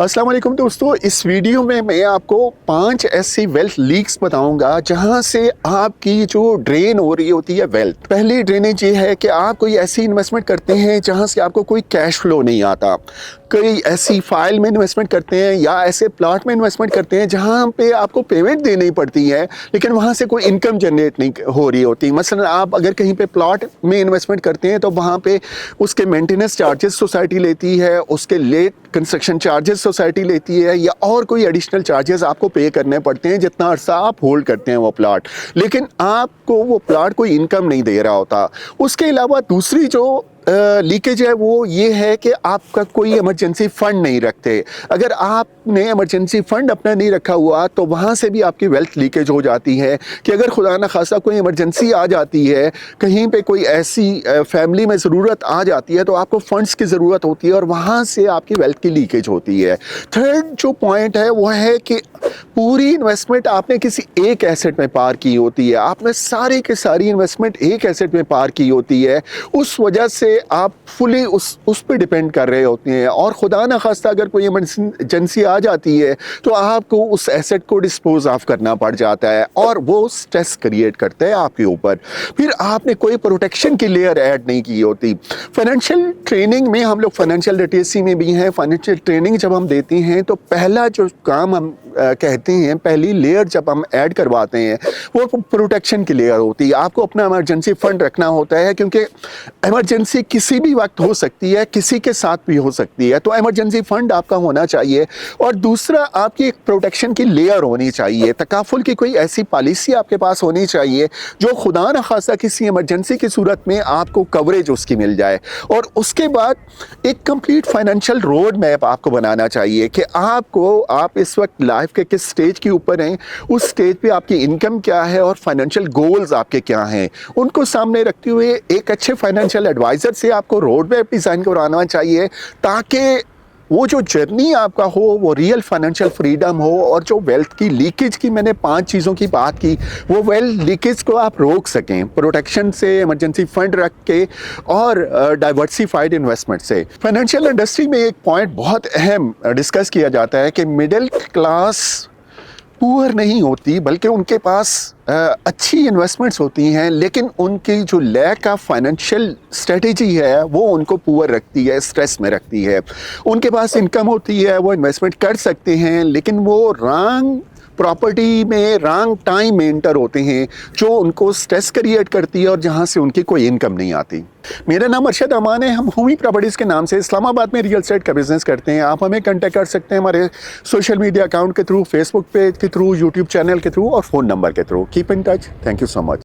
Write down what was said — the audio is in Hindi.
अस्सलाम वालेकुम दोस्तों, इस वीडियो में मैं आपको 5 ऐसी वेल्थ लीक्स बताऊंगा जहां से आपकी जो ड्रेन हो रही होती है वेल्थ। पहली ड्रेनेज ये है कि आप कोई ऐसी इन्वेस्टमेंट करते हैं जहां से आपको कोई कैश फ्लो नहीं आता। कोई ऐसी फाइल में इन्वेस्टमेंट करते हैं या ऐसे प्लॉट में इन्वेस्टमेंट करते हैं जहां पे आपको पेमेंट देनी पड़ती है लेकिन वहां से कोई इनकम जनरेट नहीं हो रही होती। मसलन आप अगर कहीं पे प्लॉट में इन्वेस्टमेंट करते हैं तो वहां पे उसके मेंटेनेंस चार्जेस सोसाइटी लेती है, उसके लेट कंस्ट्रक्शन चार्जेस सोसाइटी लेती है या और कोई एडिशनल चार्जेस आपको पे करने पड़ते हैं जितना अर्सा आप होल्ड करते हैं वो प्लॉट, लेकिन आपको वो प्लॉट कोई इनकम नहीं दे रहा होता। उसके अलावा दूसरी जो लीकेज है वो ये है कि आपका कोई इमरजेंसी फंड नहीं रखते। अगर आपने इमरजेंसी फंड अपना नहीं रखा हुआ तो वहाँ से भी आपकी वेल्थ लीकेज हो जाती है कि अगर खुदा न खासा कोई इमरजेंसी आ जाती है, कहीं पे कोई ऐसी फैमिली में ज़रूरत आ जाती है तो आपको फंड्स की ज़रूरत होती है और वहाँ से आपकी वेल्थ की लीकेज होती है। थर्ड जो पॉइंट है वो है कि पूरी इन्वेस्टमेंट आपने किसी एक एसेट में पार की होती है, आपने सारी की सारी इन्वेस्टमेंट एक एसेट में पार की होती है, उस वजह से आप फुली उस पे डिपेंड कर रहे होते हैं और खुदा ना खास्ता अगर कोई इमरजेंसी आ जाती है तो आपको उस एसेट को डिस्पोज ऑफ करना पड़ जाता है और वो स्ट्रेस क्रिएट करता है आपके ऊपर। फिर आपने कोई प्रोटेक्शन की लेयर ऐड नहीं की होती। फाइनेंशियल ट्रेनिंग में हम लोग फाइनेंशियल लिटरेसी में भी हैं, फाइनेंशियल ट्रेनिंग जब हम देते हैं तो पहला जो काम हम कहते हैं, पहली लेयर जब हम ऐड करवाते हैं वो प्रोटेक्शन की लेयर होती है। आपको अपना इमरजेंसी फंड रखना होता है क्योंकि इमरजेंसी किसी भी वक्त हो सकती है, किसी के साथ भी हो सकती है, तो इमरजेंसी फंड आपका होना चाहिए। और दूसरा, आपकी एक प्रोटेक्शन की लेयर होनी चाहिए, तकाफुल की कोई ऐसी पॉलिसी आपके पास होनी चाहिए जो खुदा न खासा किसी इमरजेंसी की सूरत में आपको कवरेज उसकी मिल जाए। और उसके बाद एक कंप्लीट फाइनेंशियल रोड मैप आपको बनाना चाहिए कि आप इस वक्त लाइफ के किस स्टेज के ऊपर हैं, उस स्टेज पे आपकी इनकम क्या है और फाइनेंशियल गोल्स आपके क्या हैं, उनको सामने रखते हुए एक अच्छे फाइनेंशियल एडवाइज़र से आपको रोड मैप डिज़ाइन कराना चाहिए ताकि वो जो जर्नी आपका हो वो रियल फाइनेंशियल फ्रीडम हो और जो वेल्थ की लीकेज की मैंने 5 चीज़ों की बात की वो वेल्थ लीकेज को आप रोक सकें प्रोटेक्शन से, इमरजेंसी फंड रख के और डाइवर्सिफाइड इन्वेस्टमेंट से। फाइनेंशियल इंडस्ट्री में एक पॉइंट बहुत अहम डिस्कस किया जाता है कि मिडिल क्लास पुअर नहीं होती बल्कि उनके पास अच्छी इन्वेस्टमेंट्स होती हैं, लेकिन उनकी जो लैक ऑफ फाइनेंशियल स्ट्रेटेजी है वो उनको पुअर रखती है, स्ट्रेस में रखती है। उनके पास इनकम होती है, वो इन्वेस्टमेंट कर सकते हैं, लेकिन वो रॉन्ग प्रॉपर्टी में रॉन्ग टाइम में एंटर होते हैं जो उनको स्ट्रेस क्रिएट करती है और जहां से उनकी कोई इनकम नहीं आती। मेरा नाम अरशद अमान है, हम होमी प्रॉपर्टीज़ के नाम से इस्लामाबाद में रियल एस्टेट का बिजनेस करते हैं। आप हमें कांटेक्ट कर सकते हैं हमारे सोशल मीडिया अकाउंट के थ्रू, फेसबुक पेज के थ्रू, यूट्यूब चैनल के थ्रू और फ़ोन नंबर के through. Keep in touch. Thank you so much.